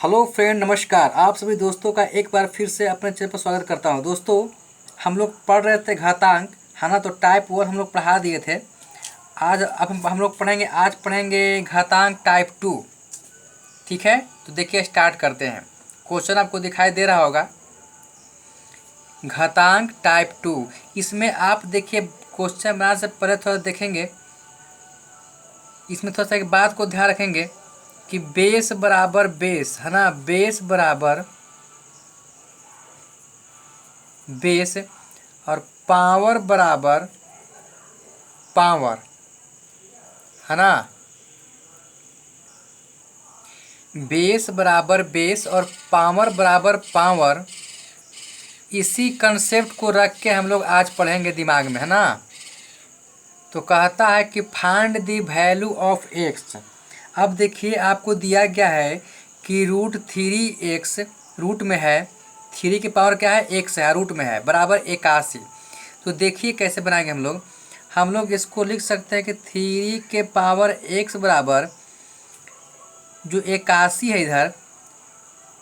Hello friend, नमस्कार। आप सभी दोस्तों का एक बार फिर से अपने चैनल पर स्वागत करता हूं। दोस्तों, हम लोग पढ़ रहे थे घातांक, है ना। तो टाइप 1 हम लोग पढ़ा दिए थे। आज अब हम लोग पढ़ेंगे घातांक टाइप 2। ठीक है, तो देखिए स्टार्ट करते हैं। क्वेश्चन आपको दिखाई दे रहा होगा, घातांक टाइप 2। इसमें आप देखिए, क्वेश्चन बनाने से पहले थोड़ा देखेंगे, इसमें थोड़ा सा एक बात को ध्यान रखेंगे कि बेस बराबर बेस, है ना। बेस बराबर बेस और पावर बराबर पावर, है ना। बेस बराबर बेस और पावर बराबर पावर, इसी कंसेप्ट को रख के हम लोग आज पढ़ेंगे दिमाग में, है ना। तो कहता है कि find the value of x. अब देखिए, आपको दिया गया है कि √3x रूट में है, 3 की पावर क्या है, एक्स है, रूट में है, बराबर 81। तो देखिए कैसे बनाएंगे हम लोग इसको लिख सकते हैं कि 3 के पावर x बराबर जो 81 है इधर,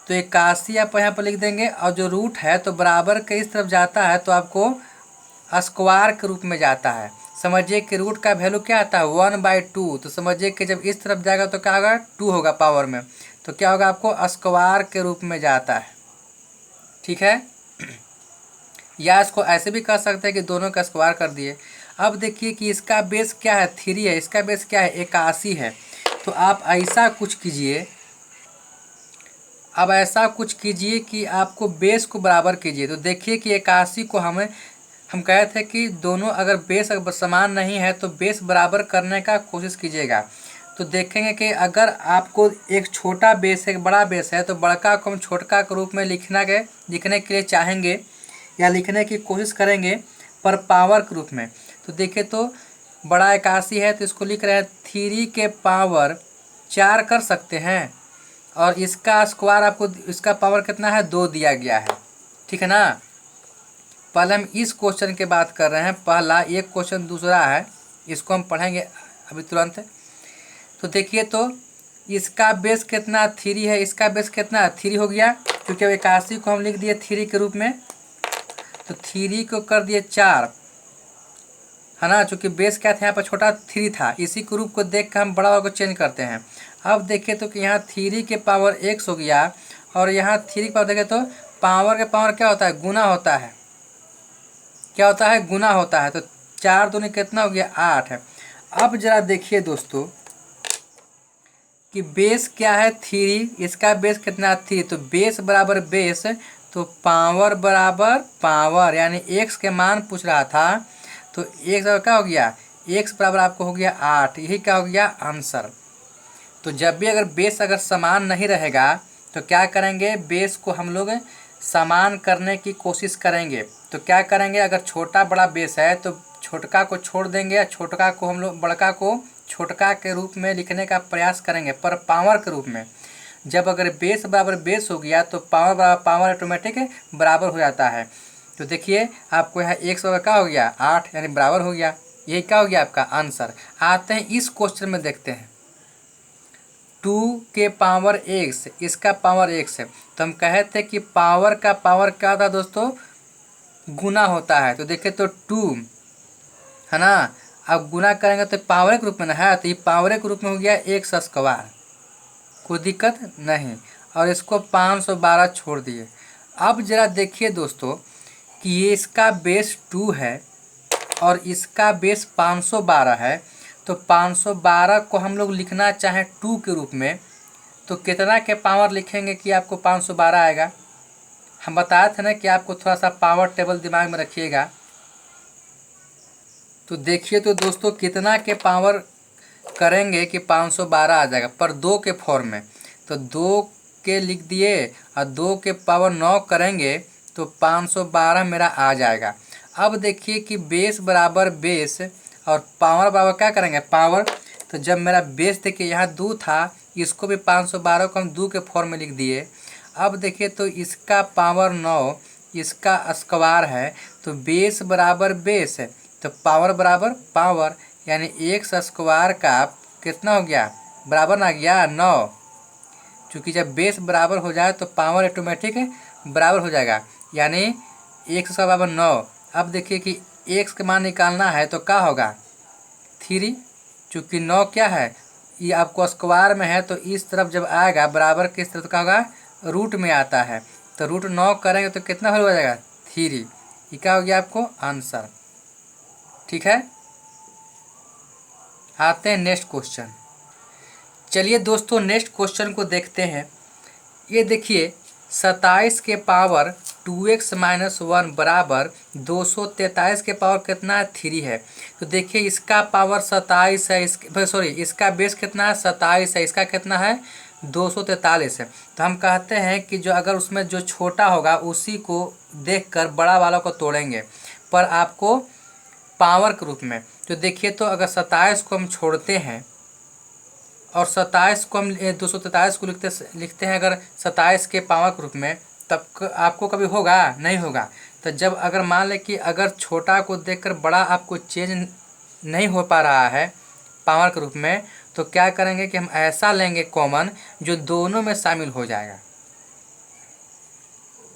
तो 81 आप यहाँ पर लिख देंगे, और जो रूट है तो बराबर के इस तरफ जाता है तो आपको स्क्वायर के रूप में जाता है। समझिए कि रूट का वैल्यू क्या आता है, 1/2। तो समझिए कि जब इस तरफ जाएगा तो क्या होगा, 2 होगा पावर में, तो क्या होगा, आपको स्क्वायर के रूप में जाता है। ठीक है, या इसको ऐसे भी कह सकते हैं कि दोनों का स्क्वायर कर दिए। अब देखिए कि इसका बेस क्या है, 3 है, इसका बेस क्या है, 81 है। तो आप ऐसा कुछ कीजिए, अब ऐसा कुछ कीजिए कि आपको बेस को बराबर कीजिए। तो देखिए कि 81 को हम कहे थे कि दोनों अगर बेस अगर समान नहीं है तो बेस बराबर करने का कोशिश कीजिएगा। तो देखेंगे कि अगर आपको एक छोटा बेस है, एक बड़ा बेस है, तो बड़का को हम छोटका के रूप में लिखने के लिए चाहेंगे या लिखने की कोशिश करेंगे, पर पावर के रूप में। तो देखिए, तो बड़ा 81 है तो इसको लिख रहे हैं 3 के पावर 4 कर सकते हैं, और इसका स्क्वायर आपको, इसका पावर कितना है, 2 दिया गया है। ठीक है ना। पहले हम इस क्वेश्चन की बात कर रहे हैं, पहला एक क्वेश्चन, दूसरा है, इसको हम पढ़ेंगे अभी तुरंत। तो देखिए, तो इसका बेस कितना, 3 है, इसका बेस कितना, 3 हो गया, क्योंकि अब 81 को हम लिख दिए 3 के रूप में, तो 3 को कर दिए 4, है ना। चूँकि बेस क्या था, यहाँ पर छोटा 3 था, इसी के रूप को देख कर हम बड़ा वाला को चेंज करते हैं। अब देखिए तो कि यहाँ 3 के पावर x हो गया, और यहाँ 3 के पावर देखें तो पावर के पावर क्या होता है, गुना होता है। क्या होता है, गुना होता है। तो 4 दूनी कितना हो गया, 8 है। अब जरा देखिए दोस्तों कि बेस क्या है, 3, इसका बेस कितना, 3। तो बेस बराबर बेस, तो पावर बराबर पावर, यानी x के मान पूछ रहा था, तो x बराबर क्या हो गया, x बराबर आपको हो गया 8। यही क्या हो गया, आंसर। तो जब भी अगर बेस अगर समान नहीं रहेगा तो क्या करेंगे, बेस को हम लोग समान करने की कोशिश करेंगे। तो क्या करेंगे, अगर छोटा बड़ा बेस है तो छोटका को छोड़ देंगे, या छोटका को हम लोग बड़का को छोटका के रूप में लिखने का प्रयास करेंगे, पर पावर के रूप में। जब अगर बेस बराबर बेस हो गया तो पावर बराबर पावर ऑटोमेटिक बराबर हो जाता है। तो देखिए, आपको यहाँ x बराबर क्या हो गया, 8, यानी बराबर हो गया। यही क्या हो गया आपका आंसर। आते हैं इस क्वेश्चन में, देखते हैं 2 के पावर x, इसका पावर x है। तो हम कहे थे कि पावर का पावर क्या होता है दोस्तों, गुना होता है। तो देखिए, तो 2, है ना। अब गुना करेंगे तो पावर के रूप में ना है, तो ये पावर के रूप में हो गया x स्क्वायर, कोई दिक्कत नहीं। और इसको 512 छोड़ दिए। अब जरा देखिए दोस्तों कि ये इसका बेस 2 है और इसका बेस 512 है। तो 512 को हम लोग लिखना चाहें 2 के रूप में, तो कितना के पावर लिखेंगे कि आपको 512 आएगा। हम बताए थे ना कि आपको थोड़ा सा पावर टेबल दिमाग में रखिएगा। तो देखिए तो दोस्तों, कितना के पावर करेंगे कि 512 आ जाएगा, पर 2 के फॉर्म में। तो 2 के लिख दिए, और 2 के पावर 9 करेंगे तो 512 मेरा आ जाएगा। अब देखिए कि बेस बराबर बेस और पावर बराबर क्या करेंगे, पावर। तो जब मेरा बेस देखिए यहाँ 2 था, इसको भी 512 को हम 2 के फॉर्म में लिख दिए। अब देखिए तो इसका पावर 9, इसका स्क्वायर है, तो बेस बराबर बेस है, तो पावर बराबर पावर, यानी x स्क्वायर का कितना हो गया, बराबर ना गया 9। क्योंकि जब बेस बराबर हो जाए तो पावर ऑटोमेटिक बराबर हो जाएगा, यानी 1/9। अब देखिए कि x का मान निकालना है तो क्या होगा 3, चूँकि 9 क्या है ये आपको स्क्वायर में है, तो इस तरफ जब आएगा बराबर किस तरफ का होगा रूट में आता है, तो √9 करेंगे तो कितना हो जाएगा 3। ये क्या हो गया आपको आंसर। ठीक है, आते हैं नेक्स्ट क्वेश्चन। चलिए दोस्तों नेक्स्ट क्वेश्चन को देखते हैं। ये देखिए 27 के पावर 2x - 1 बराबर 243 के पावर कितना है 3 है। तो देखिए इसका पावर 27 है, इसका बेस कितना है 27 है, इसका कितना है 243 है। तो हम कहते हैं कि जो अगर उसमें जो छोटा होगा उसी को देखकर बड़ा वाला को तोड़ेंगे, पर आपको पावर के रूप में। तो देखिए तो अगर 27 को हम छोड़ते हैं और 27 को हम 243 को लिखते हैं अगर 27 के पावर के रूप में, तब आपको कभी होगा नहीं होगा। तो जब अगर मान लें कि अगर छोटा को देखकर बड़ा आपको चेंज नहीं हो पा रहा है पावर के रूप में, तो क्या करेंगे कि हम ऐसा लेंगे कॉमन जो दोनों में शामिल हो जाएगा।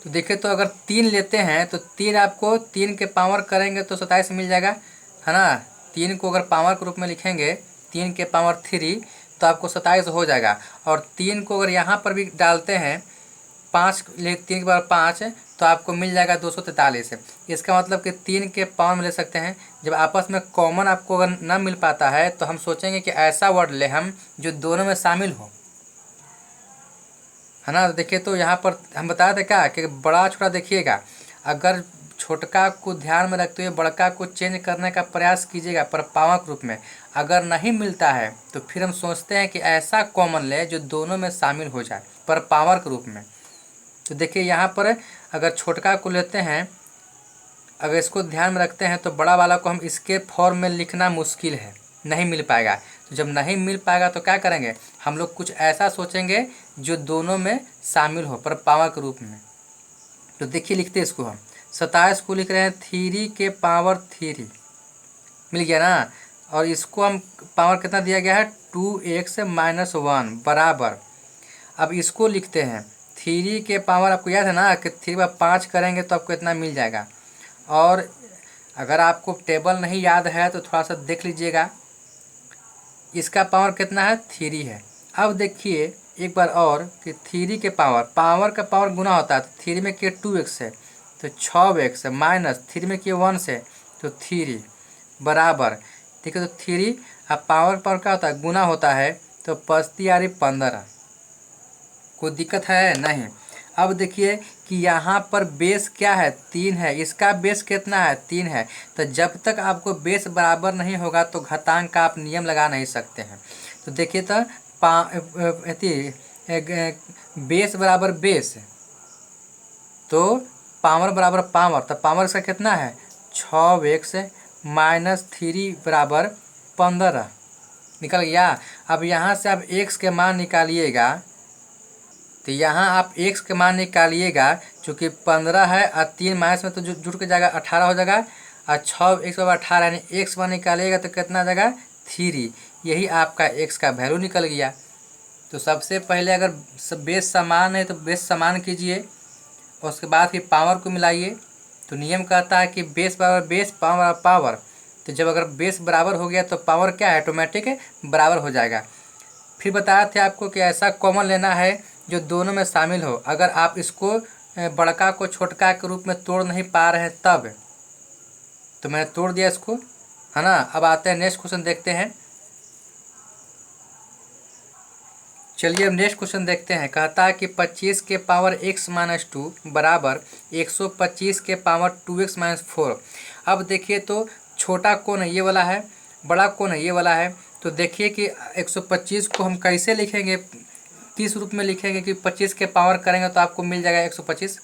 तो देखिए तो अगर 3 लेते हैं तो 3 आपको 3 के पावर करेंगे तो 27 मिल जाएगा, है ना। 3 को अगर पावर के रूप में लिखेंगे 3 के पावर 3 तो आपको 27 हो जाएगा। और 3 को अगर यहाँ पर भी डालते हैं 3 के पावर 5 तो आपको मिल जाएगा 243। इसका मतलब कि 3 के पावर में ले सकते हैं। जब आपस में कॉमन आपको अगर ना मिल पाता है तो हम सोचेंगे कि ऐसा वर्ड ले हम जो दोनों में शामिल हो, है ना। तो देखिए तो यहाँ पर हम बताए थे क्या कि बड़ा छोटा देखिएगा, अगर छोटका को ध्यान में रखते हुए बड़का को चेंज करने का प्रयास कीजिएगा पर पावर के रूप में। अगर नहीं मिलता है तो फिर हम सोचते हैं कि ऐसा कॉमन ले जो दोनों में शामिल हो जाए पर पावर के रूप में। तो देखिए यहाँ पर अगर छोटका को लेते हैं, अगर इसको ध्यान में रखते हैं तो बड़ा वाला को हम इसके फॉर्म में लिखना मुश्किल है, नहीं मिल पाएगा। तो जब नहीं मिल पाएगा तो क्या करेंगे हम लोग कुछ ऐसा सोचेंगे जो दोनों में शामिल हो पर पावर के रूप में। तो देखिए लिखते हैं इसको हम 27 को लिख रहे हैं 3 के पावर 3 मिल गया ना। और इसको हम पावर कितना दिया गया है 2x - 1 बराबर। अब इसको लिखते हैं 3 के पावर, आपको याद है ना कि 3 बार 5 करेंगे तो आपको इतना मिल जाएगा। और अगर आपको टेबल नहीं याद है तो थोड़ा सा देख लीजिएगा, इसका पावर कितना है 3 है। अब देखिए एक बार और कि 3 के पावर का पावर गुना होता है, तो 3 में किए 2x है तो 6x माइनस 3 में किए 1 से तो 3 बराबर। ठीक है, तो 3 अब पावर क्या होता है गुना होता है, तो 5 × 15। कोई दिक्कत है नहीं। अब देखिए कि यहाँ पर बेस क्या है 3 है, इसका बेस कितना है 3 है। तो जब तक आपको बेस बराबर नहीं होगा तो घातांक का आप नियम लगा नहीं सकते हैं। तो देखिए तो बेस बराबर बेस तो पावर बराबर पावर, तो पावर इसका कितना है 6x माइनस 3 बराबर 15 निकल गया। अब यहाँ से आप x के मान निकालिएगा, तो यहाँ आप x के मान निकालिएगा, चूँकि 15 है और 3 माइनस में तो जुड़ के जाएगा 18 हो जाएगा, और 6x बराबर 18 यानी x मान निकालिएगा तो कितना आ जाएगा 3। यही आपका x का वैल्यू निकल गया। तो सबसे पहले अगर बेस समान है तो बेस समान कीजिए और उसके बाद फिर पावर को मिलाइए। तो नियम कहता है कि बेस बराबर बेस पावर बराबर पावर। तो जब अगर बेस बराबर हो गया तो पावर क्या है ऑटोमेटिक बराबर हो जाएगा। फिर बताया थे आपको कि ऐसा कॉमन लेना है जो दोनों में शामिल हो। अगर आप इसको बड़का को छोटका के रूप में तोड़ नहीं पा रहे हैं तब, तो मैंने तोड़ दिया इसको, है ना। अब आते हैं नेक्स्ट क्वेश्चन देखते हैं। चलिए अब नेक्स्ट क्वेश्चन देखते हैं। कहता है कि 25 के पावर x - 2 बराबर 125 के पावर 2x - 4। अब देखिए तो छोटा कौन है ये वाला है, बड़ा कौन है ये वाला है। तो देखिए कि 125 को हम कैसे लिखेंगे, किस रूप में लिखेंगे कि 25 के पावर करेंगे तो आपको मिल जाएगा 125,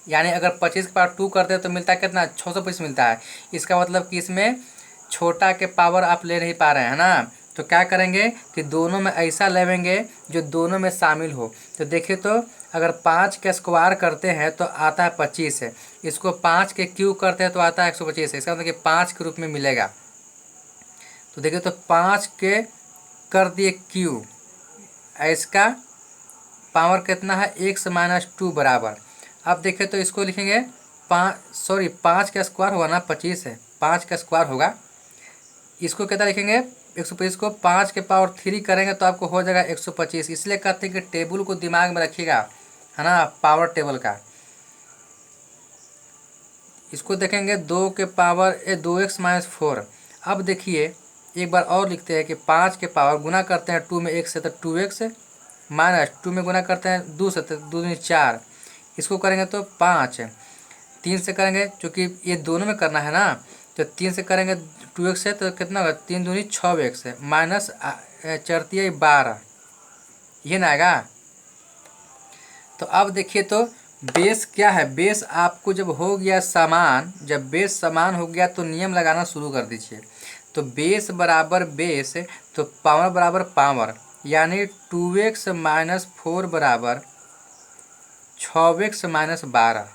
यानी अगर 25 के पावर 2 करते हैं तो मिलता है कितना 625 मिलता है। इसका मतलब कि इसमें छोटा के पावर आप ले नहीं पा रहे हैं ना। तो क्या करेंगे कि दोनों में ऐसा लेवेंगे जो दोनों में शामिल हो। तो देखिए तो अगर 5 के स्क्वायर करते हैं तो आता है 25 है, इसको 5 के क्यूब करते हैं तो आता है 125 है। इसका मतलब कि 5 के रूप में मिलेगा। तो देखिए तो 5 के कर दिए क्यूब, इसका पावर कितना है x माइनस 2 बराबर। अब देखें तो इसको लिखेंगे 5 का स्क्वायर होगा ना, 25 है, 5 का स्क्वायर होगा। इसको कितना लिखेंगे 125 को 5 के पावर 3 करेंगे तो आपको हो जाएगा 125। इसलिए कहते हैं कि टेबल को दिमाग में रखिएगा, है ना, पावर टेबल का। इसको देखेंगे 2 के पावर 2x माइनस 4। अब देखिए एक बार और लिखते हैं कि 5 के पावर गुना करते हैं 2 में 1 से तो 2x माइनस 2 में गुना करते हैं 2 से तो 2 दूनी 4। इसको करेंगे तो 5, 3 से करेंगे क्योंकि ये दोनों में करना है ना, तो 3 से करेंगे 2x से तो कितना होगा 3 दूनी 6x माइनस 4 12, ये ना आएगा। तो अब देखिए तो बेस क्या है, बेस आपको जब हो गया समान, जब बेस समान हो गया तो नियम लगाना शुरू कर दीजिए। तो बेस बराबर बेस तो पावर बराबर पावर, यानी 2x माइनस 4 बराबर 6x माइनस 12।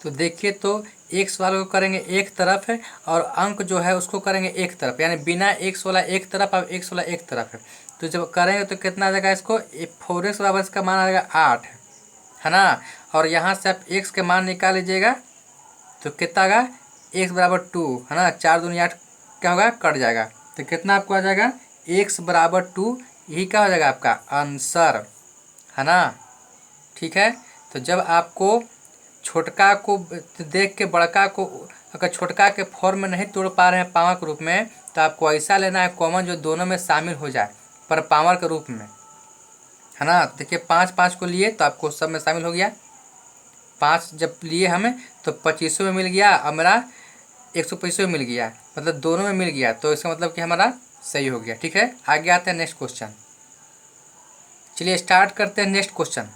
तो देखिए तो x वाले को करेंगे एक तरफ है और अंक जो है उसको करेंगे एक तरफ, यानी बिना x वाला एक तरफ और x वाला एक तरफ है। तो जब करेंगे तो कितना आ जाएगा, इसको 4x बराबर इसका मान आ जाएगा 8, है ना। और यहाँ से आप x के मान निकाल लीजिएगा तो कितना आएगा x बराबर 2, है ना, 4 दूनी 8 क्या होगा कट जाएगा। तो कितना आपको आ जाएगा x बराबर 2, यही क्या हो जाएगा आपका आंसर, है ना। ठीक है, तो जब आपको छोटका को देख के बड़का को, अगर छोटका के फॉर्म में नहीं तोड़ पा रहे हैं पावर के रूप में, तो आपको ऐसा लेना है कॉमन जो दोनों में शामिल हो जाए पर पावर के रूप में, है ना। देखिए 5 5 को लिए तो आपको सब में शामिल हो गया, 5 जब लिए हमें तो 25 में मिल गया और मेरा 125 में मिल गया, मतलब दोनों में मिल गया, तो इसका मतलब कि हमारा सही हो गया। ठीक है, आगे आते हैं नेक्स्ट क्वेश्चन। चलिए स्टार्ट करते हैं नेक्स्ट क्वेश्चन।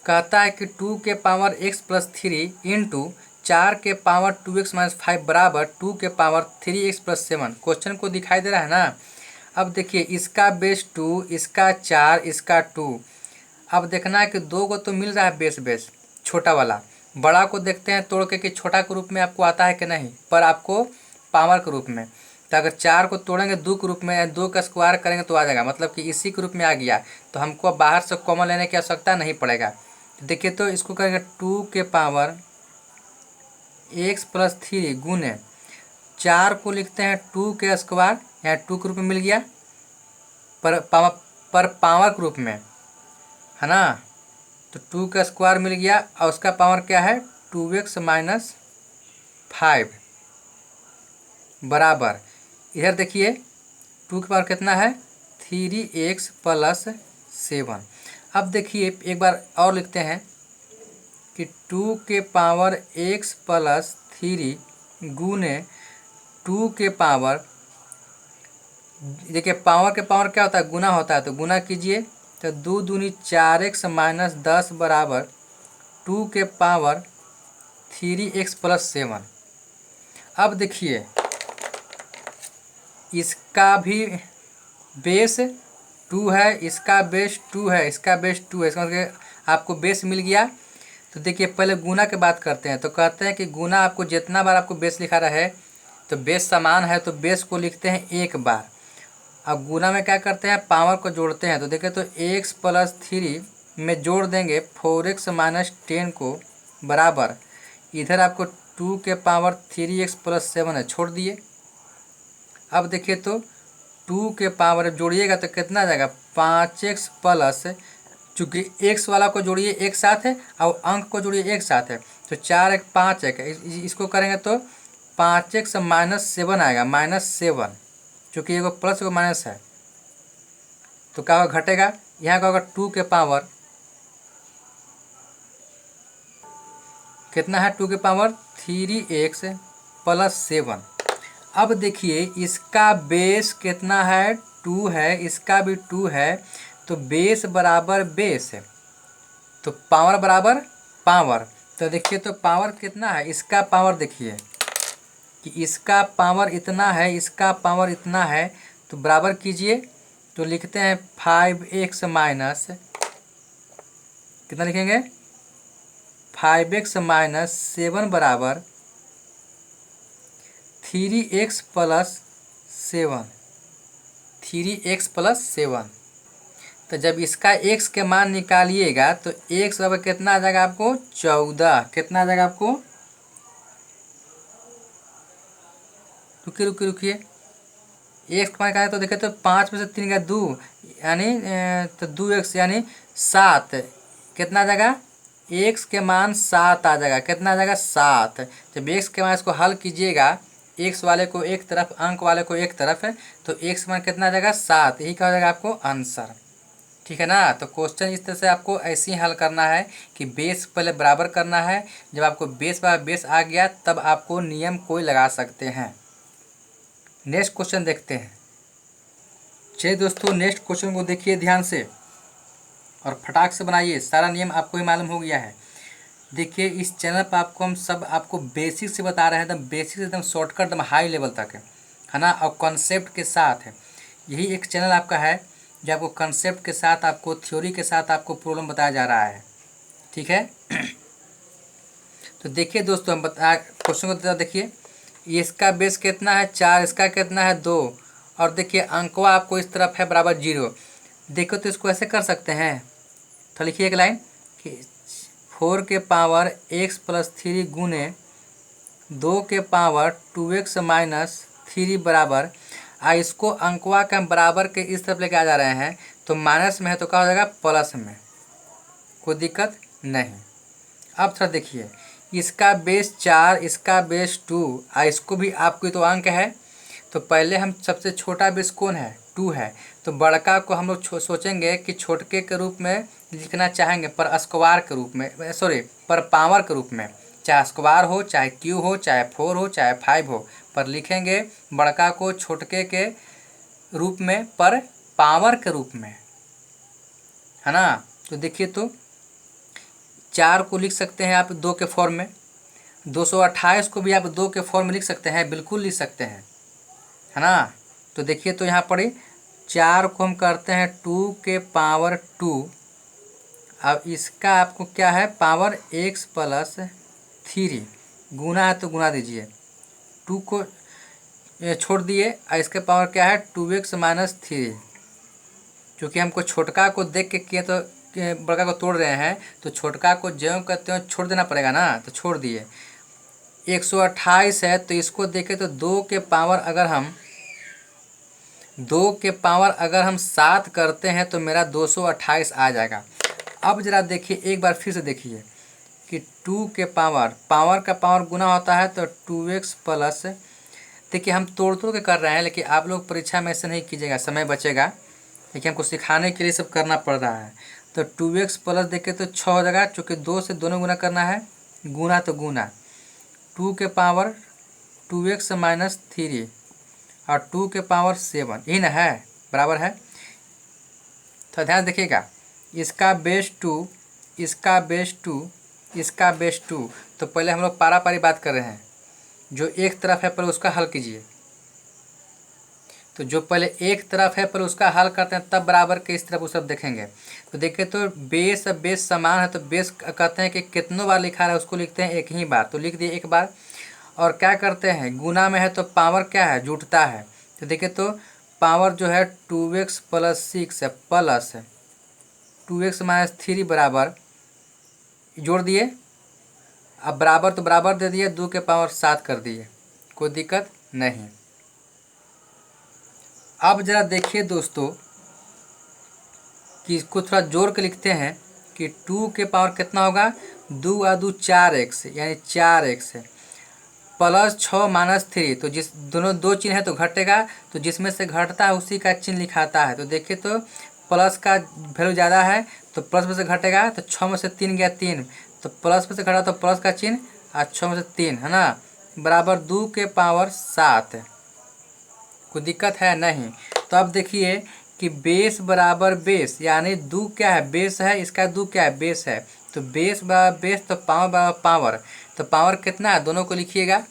कहता है कि 2 के पावर x प्लस 3 इंटू 4 के पावर 2x माइनस 5 बराबर 2 के पावर 3x प्लस 7। क्वेश्चन को दिखाई दे रहा है ना। अब देखिए इसका बेस 2, इसका 4, इसका 2। अब देखना है कि 2 को तो मिल रहा है बेस बेस छोटा वाला, बड़ा को देखते हैं तोड़ के कि छोटा के रूप में आपको आता है कि नहीं, पर आपको पावर के रूप में। तो अगर 4 को तोड़ेंगे 2 के रूप में, 2 का स्क्वायर करेंगे तो आ जाएगा, मतलब कि इसी के रूप में आ गया, तो हमको बाहर से कॉमन लेने की आवश्यकता नहीं पड़ेगा। देखिए तो इसको करेंगे 2 के पावर x प्लस 3 गुने 4 को लिखते हैं 2 के स्क्वायर, यहाँ 2 के रूप में मिल गया पर पावर के रूप में, है ना। तो 2 का स्क्वायर मिल गया और उसका पावर क्या है 2x माइनस 5 बराबर, इधर देखिए 2 के पावर कितना है 3x प्लस 7। अब देखिए एक बार और लिखते हैं कि 2 के पावर x प्लस 3 गुने 2 के पावर, देखिए पावर के पावर क्या होता है गुना होता है, तो गुना कीजिए तो 2 दूनी 4x माइनस 10 बराबर 2 के पावर 3x प्लस 7। अब देखिए इसका भी बेस 2 है, इसका बेस 2 है, इसका बेस 2 है, इसका मतलब आपको बेस मिल गया। तो देखिए पहले गुना की बात करते हैं। तो कहते हैं कि गुना आपको जितना बार आपको बेस लिखा रहे तो बेस समान है तो बेस को लिखते हैं एक बार। अब गुना में क्या करते हैं पावर को जोड़ते हैं। तो देखिए तो x प्लस 3 में जोड़ देंगे 4x माइनस 10 को बराबर, इधर आपको 2 के पावर 3x प्लस 7 है, छोड़ दिए। अब देखिए तो 2 के पावर जोड़िएगा तो कितना आ जाएगा 5x प्लस, चूँकि x वाला को जोड़िए एक साथ है और अंक को जोड़िए एक साथ है, तो 4 1 5 1, इसको करेंगे तो 5x माइनस 7 आएगा, माइनस 7, चूँकि एगो प्लस एगो माइनस है तो क्या होगा घटेगा, यहाँ का होगा 2 के पावर कितना है 2 के पावर 3x प्लस 7। अब देखिए इसका बेस कितना है 2 है, इसका भी 2 है, तो बेस बराबर बेस है तो पावर बराबर पावर। तो देखिए तो पावर कितना है, इसका पावर देखिए कि इसका पावर इतना है, इसका पावर इतना है, तो बराबर कीजिए तो लिखते हैं 5x माइनस कितना लिखेंगे 5x माइनस 7 बराबर 3x प्लस 7, 3x प्लस 7। तो जब इसका x के मान निकालिएगा तो x बराबर कितना आ जाएगा आपको 14। कितना आ जाएगा आपको, रुकिए x का मान निकालें तो देखिए तो 5 में से 3 का 2 यानी तो 2x यानी 7। कितना आ जाएगा, x के मान 7 आ जाएगा। कितना आ जाएगा 7। जब x के मान इसको हल कीजिएगा, x वाले को एक तरफ अंक वाले को एक तरफ है तो x के मान कितना आ जाएगा 7। यही क्या हो जाएगा आपको आंसर। ठीक है ना। तो क्वेश्चन इस तरह से आपको ऐसे ही हल करना है कि बेस पहले बराबर करना है। जब आपको बेस बराबर बेस आ गया तब आपको नियम कोई लगा सकते हैं। नेक्स्ट क्वेश्चन देखते हैं। चलिए दोस्तों नेक्स्ट क्वेश्चन को देखिए ध्यान से और फटाक से बनाइए। सारा नियम आपको ही मालूम हो गया है। देखिए इस चैनल पर आपको बेसिक से बता रहे हैं, एकदम बेसिक से एकदम शॉर्टकट एकदम हाई लेवल तक है ना, और कॉन्सेप्ट के साथ है। यही एक चैनल आपका है जो आपको कॉन्सेप्ट के साथ, आपको थ्योरी के साथ आपको प्रॉब्लम बताया जा रहा है। ठीक है। तो देखिए दोस्तों हम क्वेश्चन को देखिए, इसका बेस कितना है 4, इसका कितना है 2, और देखिए अंकवा आपको इस तरफ है बराबर 0। देखो तो इसको ऐसे कर सकते हैं। तो लिखिए एक लाइन कि 4 के पावर x प्लस 3 गुने 2 के पावर 2x माइनस 3 बराबर, इसको अंकवा के हम बराबर के इस तरफ लेके आ जा रहे हैं तो माइनस में है तो क्या हो जाएगा प्लस में, कोई दिक्कत नहीं। अब थोड़ा देखिए, इसका बेस 4, इसका बेस 2, इसको भी आपको तो अंक है तो पहले हम सबसे छोटा बेस कौन है 2 है, तो बड़का को हम लोग सोचेंगे कि छोटके के रूप में लिखना चाहेंगे पर स्क्वायर के रूप में, सॉरी पर पावर के रूप में, चाहे स्क्वायर हो चाहे क्यू हो चाहे 4 हो चाहे 5 हो, पर लिखेंगे बड़का को छोटके के रूप में पर पावर के रूप में, है ना। तो देखिए तो 4 को लिख सकते हैं आप 2 के फॉर्म में, 228 को भी आप 2 के फॉर्म में लिख सकते हैं, बिल्कुल लिख सकते हैं, है ना। तो देखिए तो यहाँ पर 4 को हम करते हैं 2 के पावर 2। अब इसका आपको क्या है पावर x प्लस 3, गुना है तो गुना दीजिए, 2 को छोड़ दिए, इसके पावर क्या है 2x माइनस 3। क्योंकि हमको छोटका को देख के किए तो बड़का को तोड़ रहे हैं तो छोटका को ज्यों कहते हैं छोड़ देना पड़ेगा ना, तो छोड़ दिए। 128 है तो इसको देखें तो 2 के पावर अगर हम 7 करते हैं तो मेरा 228 आ जाएगा। अब ज़रा देखिए एक बार फिर से देखिए कि 2 के पावर का पावर गुना होता है तो 2x प्लस, देखिए हम तोड़ के कर रहे हैं लेकिन आप लोग परीक्षा में ऐसे नहीं कीजिएगा, समय बचेगा, देखिए हमको सिखाने के लिए सब करना पड़ रहा है। तो 2x प्लस देखें तो 6 हो जाएगा, चूँकि 2 से दोनों गुना करना है, गुना तो गुना 2 के पावर 2x माइनस 3 और 2 के पावर 7, यही ना है बराबर है। तो ध्यान देखिएगा, इसका बेस 2, इसका बेस 2, इसका बेस 2, तो पहले हम लोग पारा पारी बात कर रहे हैं। जो एक तरफ है पहले उसका हल कीजिए, तो जो पहले एक तरफ है पहले उसका हल करते हैं तब बराबर के इस तरफ उस तरफ देखेंगे। तो देखिए तो बेस समान है तो बेस कहते हैं कि कितनों बार लिखा है उसको लिखते हैं एक ही बार, तो लिख दिए एक बार। और क्या करते हैं गुना में है तो पावर क्या है जुटता है, तो देखिए तो पावर जो है 2x प्लस 6 है प्लस 2x माइनस 3 बराबर, जोड़ दिए, अब बराबर तो बराबर दे दिए, 2 के पावर 7 कर दिए, कोई दिक्कत नहीं। अब ज़रा देखिए दोस्तों कि इसको थोड़ा जोड़ के लिखते हैं कि 2 के पावर कितना होगा 2 आ 2 4x यानी 4x प्लस 6 माइनस 3, तो जिस दोनों 2 चिन्ह है तो घटेगा, तो जिसमें से घटता है उसी का चिन्ह लिखाता है। तो देखिए तो प्लस का वैल्यू ज़्यादा है तो प्लस में से घटेगा, तो 6 में से 3 गया 3, तो प्लस में से घटा तो प्लस का चिन्ह, और 6 में से 3 है ना बराबर 2 के पावर 7, कोई दिक्कत है नहीं। तो अब देखिए कि बेस बराबर बेस यानी 2 क्या है बेस है, इसका 2 क्या है बेस है, तो बेस बराबर बेस तो पावर बराबर पावर, तो पावर कितना है दोनों को लिखिएगा,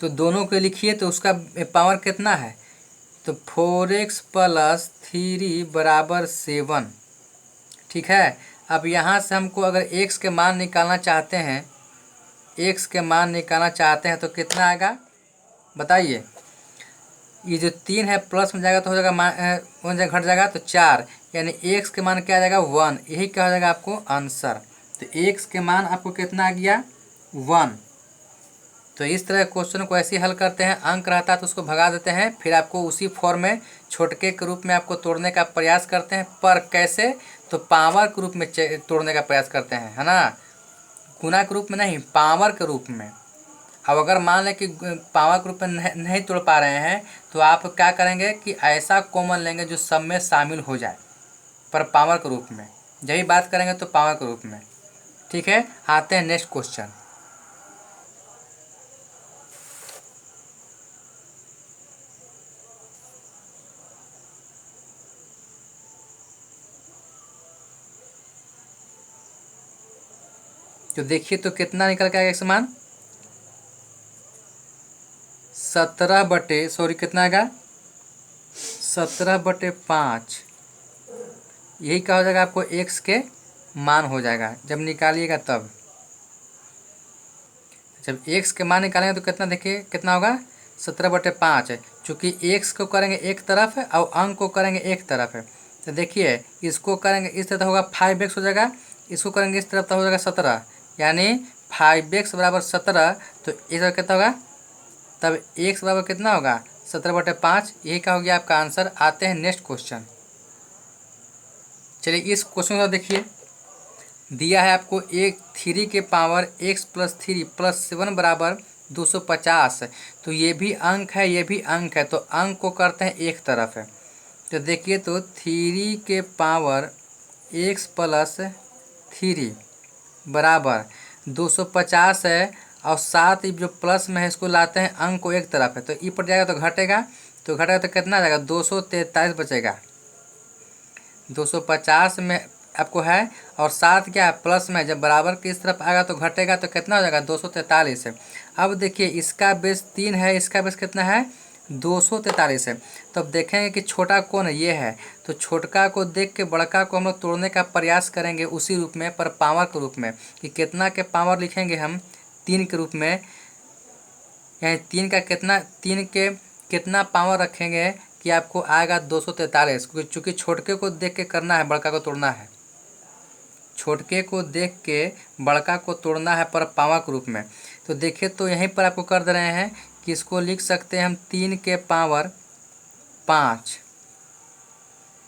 तो दोनों को लिखिए तो उसका पावर कितना है, तो 4x प्लस 3 बराबर 7। ठीक है। अब यहाँ से हमको अगर x के मान निकालना चाहते हैं, x के मान निकालना चाहते हैं तो कितना आएगा बताइए, ये जो 3 है प्लस में जाएगा तो हो जाएगा वन जगह घट जाएगा तो 4, यानी एक्स के मान क्या आ जाएगा 1। यही क्या हो जाएगा आपको आंसर। तो एक्स के मान आपको कितना आ गया 1। तो इस तरह क्वेश्चन को ऐसे ही हल करते हैं, अंक रहता है तो उसको भगा देते हैं, फिर आपको उसी फॉर्म में छोटके के रूप में आपको तोड़ने का प्रयास करते हैं। पर कैसे, तो पावर के रूप में तोड़ने का प्रयास करते हैं, है ना, गुना के रूप में नहीं, पावर के रूप में। अब अगर मान लें कि पावर के रूप में नहीं तोड़ पा रहे हैं तो आप क्या करेंगे कि ऐसा कॉमन लेंगे जो सब में शामिल हो जाए, पर पावर के रूप में। यही बात करेंगे तो पावर के रूप में। ठीक है, आते हैं नेक्स्ट क्वेश्चन। तो देखिए तो कितना निकल के आएगा एक समान 17 कितना आएगा 17/5। यही क्या हो जाएगा आपको एक्स के मान हो जाएगा जब निकालिएगा तब। जब एक्स के मान निकालेंगे तो कितना, देखिए कितना होगा 17/5 है। चूँकि एक्स को करेंगे एक तरफ है और अंक को करेंगे एक तरफ है, तो देखिए इसको करेंगे इस तरफ होगा 5x हो जाएगा, इसको करेंगे इस तरफ तो हो जाएगा 17, यानी 5x बराबर 17। तो इस तरफ कितना होगा, तब x बराबर कितना होगा 17/5। यही क्या हो गया आपका आंसर। आते हैं नेक्स्ट क्वेश्चन। चलिए इस क्वेश्चन को देखिए, दिया है आपको एक 3 के पावर x + 3 + 7 बराबर 250। तो ये भी अंक है, ये भी अंक है, तो अंक को करते हैं एक तरफ है। तो देखिए तो 3 के पावर x + 3 बराबर 250 है, और साथ ही जो प्लस में है इसको लाते हैं अंक को एक तरफ है, तो ई पड़ जाएगा तो घटेगा, तो घटेगा तो कितना आ जाएगा 243 बचेगा। 250 में आपको है, और साथ क्या है प्लस में, जब बराबर की इस तरफ आएगा तो घटेगा, तो कितना हो जाएगा 243 है। अब देखिए इसका बेस 3 है, इसका बेस कितना है 243 है। तो अब देखेंगे कि छोटा कौन है, ये है, तो छोटका को देख के बड़का को हम लोग तोड़ने का प्रयास करेंगे उसी रूप में, पर पावर के रूप में। कि कितना के पावर लिखेंगे हम 3 के रूप में, यानी 3 का कितना, 3 के कितना पावर रखेंगे कि आपको आएगा 243। क्योंकि चूँकि छोटके को देख के करना है, बड़का को तोड़ना है, छोटके को देख के बड़का को तोड़ना है पर पावर के रूप में। तो देखिए तो यहीं पर आपको कर दे रहे हैं कि इसको लिख सकते हैं हम 3 के पावर 5।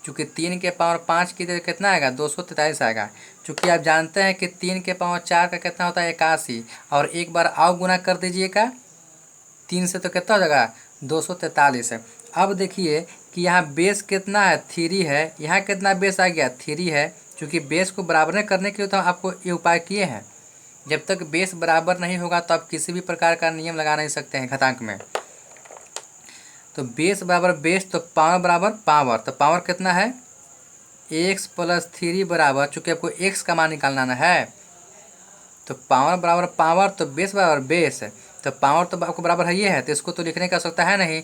चूँकि 3 के पावर 5 की जगह कितना आएगा 243 आएगा। चूँकि आप जानते हैं कि 3 के पावर 4 का कितना होता है 81, और एक बार आओ गुना कर दीजिएगा 3 से, तो कितना हो जाएगा 243 है। अब देखिए कि यहाँ बेस कितना है 3 है, यहाँ कितना बेस आ गया 3 है। क्योंकि बेस को बराबर करने के लिए तो आपको ये उपाय किए हैं। जब तक बेस बराबर नहीं होगा तो आप किसी भी प्रकार का नियम लगा नहीं सकते हैं घातांक में। तो बेस बराबर बेस, तो पावर बराबर पावर, तो पावर कितना है x + 3 बराबर, चूँकि आपको x का मान निकालना है, तो पावर बराबर पावर, तो बेस बराबर बेस है। तो पावर तो आपको बराबर है, ये है, तो इसको तो लिखने की आवश्यकता है नहीं,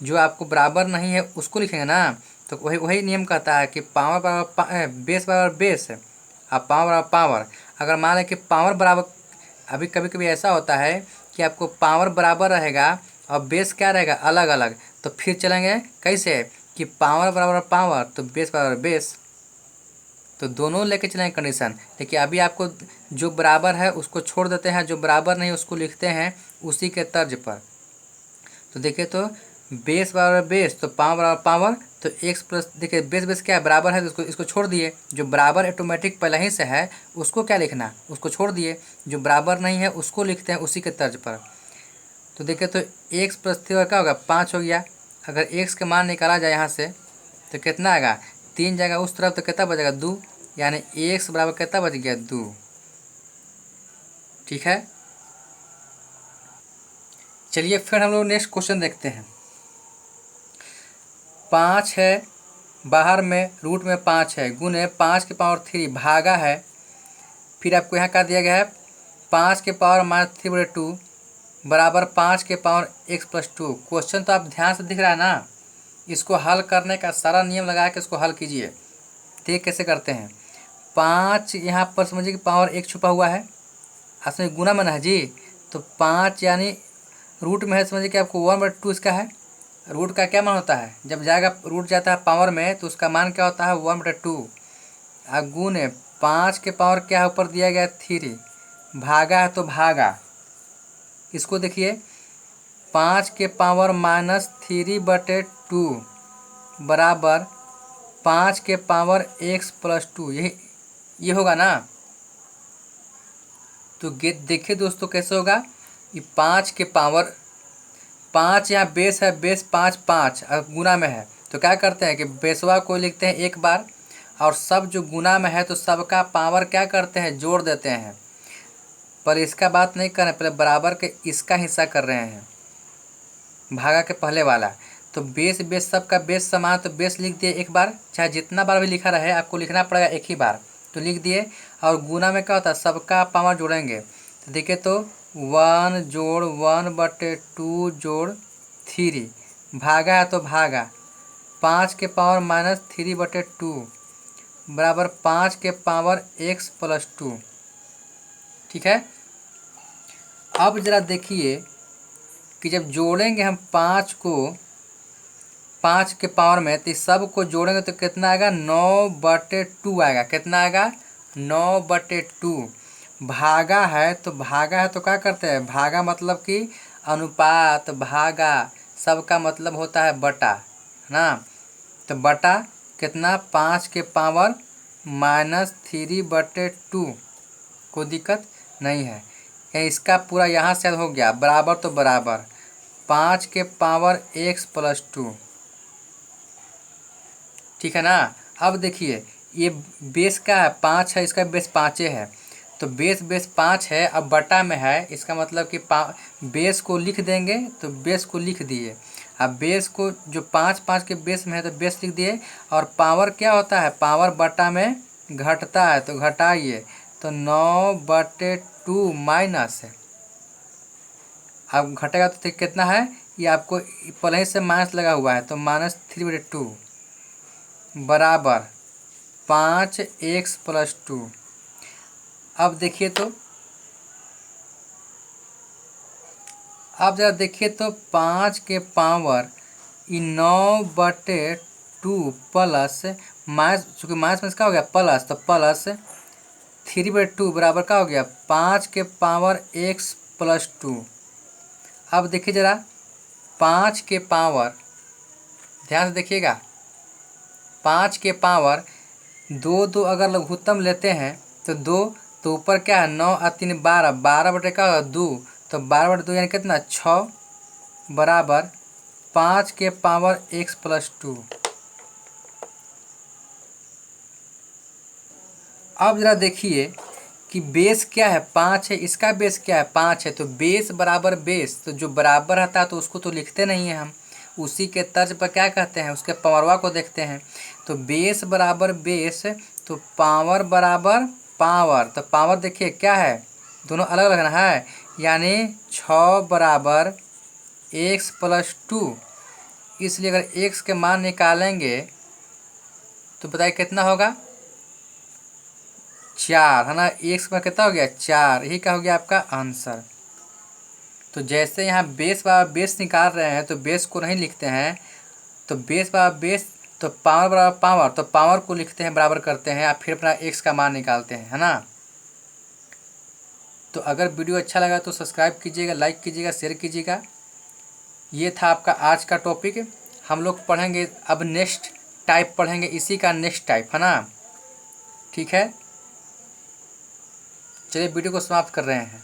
जो आपको बराबर नहीं है उसको लिखेंगे ना। तो वही नियम कहता है कि पावर बराबर बेस बराबर बेस है, और पावर बराबर पावर। अगर मान लें कि पावर बराबर, अभी कभी कभी ऐसा होता है कि आपको पावर बराबर रहेगा और बेस क्या रहेगा अलग अलग, तो फिर चलेंगे कैसे कि पावर बराबर पावर तो बेस बराबर बेस, तो दोनों लेके चलेंगे कंडीशन। देखिए अभी आपको जो बराबर है उसको छोड़ देते हैं, जो बराबर नहीं उसको लिखते हैं उसी के तर्ज पर। तो देखिए तो बेस बराबर बेस, तो पावर बराबर पावर, तो x प्लस, देखिए बेस बेस क्या है बराबर है, तो इसको छोड़ दिए, जो बराबर ऑटोमेटिक पहले ही से है उसको क्या लिखना, उसको छोड़ दिए, जो बराबर नहीं है उसको लिखते हैं उसी के तर्ज पर। तो देखिए तो x + 3 क्या होगा 5 हो गया। अगर x के मान निकाला जाए यहाँ से तो कितना आएगा 3 जाएगा उस तरफ, तो कितना बचेगा 2, यानी x बराबर कितना बच गया 2। ठीक है, चलिए फिर हम लोग नेक्स्ट क्वेश्चन देखते हैं। 5 है, बाहर में रूट में 5 है, गुने 5 के पावर 3 भागा है, फिर आपको यहाँ क्या दिया गया है 5 के पावर -3/2 बराबर 5 के पावर x + 2। क्वेश्चन तो आप ध्यान से दिख रहा है ना, इसको हल करने का सारा नियम लगा के इसको हल कीजिए। देखिए कैसे करते हैं। 5 यहाँ पर समझिए कि पावर 1 छुपा हुआ है, असली गुना में है जी, तो 5 यानी रूट में है, समझिए कि आपको 1/2 इसका है, रूट का क्या मान होता है, जब जाएगा रूट जाता है पावर में तो उसका मान क्या होता है 1/2। अब गुने 5 के पावर क्या है ऊपर दिया गया 3, भागा है तो भागा, इसको देखिए 5 के पावर -3/2 बराबर 5 के पावर x+2, ये होगा ना। तो देखिए दोस्तों कैसे होगा, ये 5 के पावर 5 यहाँ बेस है, बेस 5 5 गुना में है, तो क्या करते हैं कि बेसवा को लिखते हैं एक बार, और सब जो गुना में है तो सबका पावर क्या करते हैं जोड़ देते हैं। पर इसका बात नहीं कर रहे, पहले बराबर के इसका हिस्सा कर रहे हैं, भागा के पहले वाला। तो बेस बेस सबका बेस समान, तो बेस लिख दिए एक बार, चाहे जितना बार भी लिखा रहे आपको लिखना पड़ेगा एक ही बार, तो लिख दिए। और गुना में क्या होता है सबका पावर जोड़ेंगे, तो देखिए तो 1 जोड़ 1/2 जोड़ 3, भागा है तो भागा 5 के पावर -3/2 बराबर 5 के पावर x+2। ठीक है। अब ज़रा देखिए कि जब जोड़ेंगे हम 5 को 5 के पावर में, तो सब को जोड़ेंगे तो कितना आएगा 9/2 आएगा। कितना आएगा 9/2। भागा है तो क्या करते हैं, भागा मतलब कि अनुपात, भागा सबका मतलब होता है बटा, है ना। तो बटा कितना 5 के पावर -3/2, कोई दिक्कत नहीं है। इसका पूरा यहाँ से हो गया बराबर, तो बराबर 5 के पावर x+2। ठीक है ना। अब देखिए ये बेस का है 5 है, इसका बेस 5 है, तो बेस 5 है, अब बटा में है, इसका मतलब कि बेस को लिख देंगे, तो बेस को लिख दिए। अब बेस को जो 5 5 के बेस में है तो बेस लिख दिए, और पावर क्या होता है, पावर बटा में घटता है तो घटाइए, तो 9/2 माइनस है। अब घटेगा तो कितना है, ये आपको पहले ही से माइनस लगा हुआ है, तो -3/2 बराबर 5x+2। अब देखिए तो, अब जरा देखिए तो 5 के पावर 9/2 प्लस माइनस, चूँकि माइनस में इसका हो गया प्लस, तो प्लस 3/2 बराबर क्या हो गया 5 के पावर x+2। अब देखिए ज़रा 5 के पावर, ध्यान से देखिएगा, 5 के पावर 2 अगर लघुत्तम लेते हैं तो 2, तो ऊपर क्या है 9 और 3 12, 12 क्या होगा 2, तो 12/2 यानी कितना 6 बराबर 5 के पावर x+2। अब ज़रा देखिए कि बेस क्या है 5 है, इसका बेस क्या है 5 है, तो बेस बराबर बेस, तो जो बराबर रहता है तो उसको तो लिखते नहीं हैं हम, उसी के तर्ज पर क्या कहते हैं उसके पावरवा को देखते हैं। तो बेस बराबर बेस, तो पावर बराबर पावर, तो पावर देखिए क्या है दोनों अलग अलग ना है, यानी 6 बराबर x+2। इसलिए अगर x के मान निकालेंगे तो बताइए कितना होगा 4, है ना। x में कितना हो गया 4, यही का हो गया आपका आंसर। तो जैसे यहाँ बेस बराबर बेस निकाल रहे हैं तो बेस को नहीं लिखते हैं, तो बेस बराबर बेस, तो पावर बराबर पावर, तो पावर को लिखते हैं बराबर करते हैं, फिर अपना x का मान निकालते हैं, है ना। तो अगर वीडियो अच्छा लगा तो सब्सक्राइब कीजिएगा, लाइक कीजिएगा, शेयर कीजिएगा। ये था आपका आज का टॉपिक। हम लोग पढ़ेंगे अब नेक्स्ट टाइप पढ़ेंगे, इसी का नेक्स्ट टाइप, है ना। ठीक है, चलिए वीडियो को समाप्त कर रहे हैं।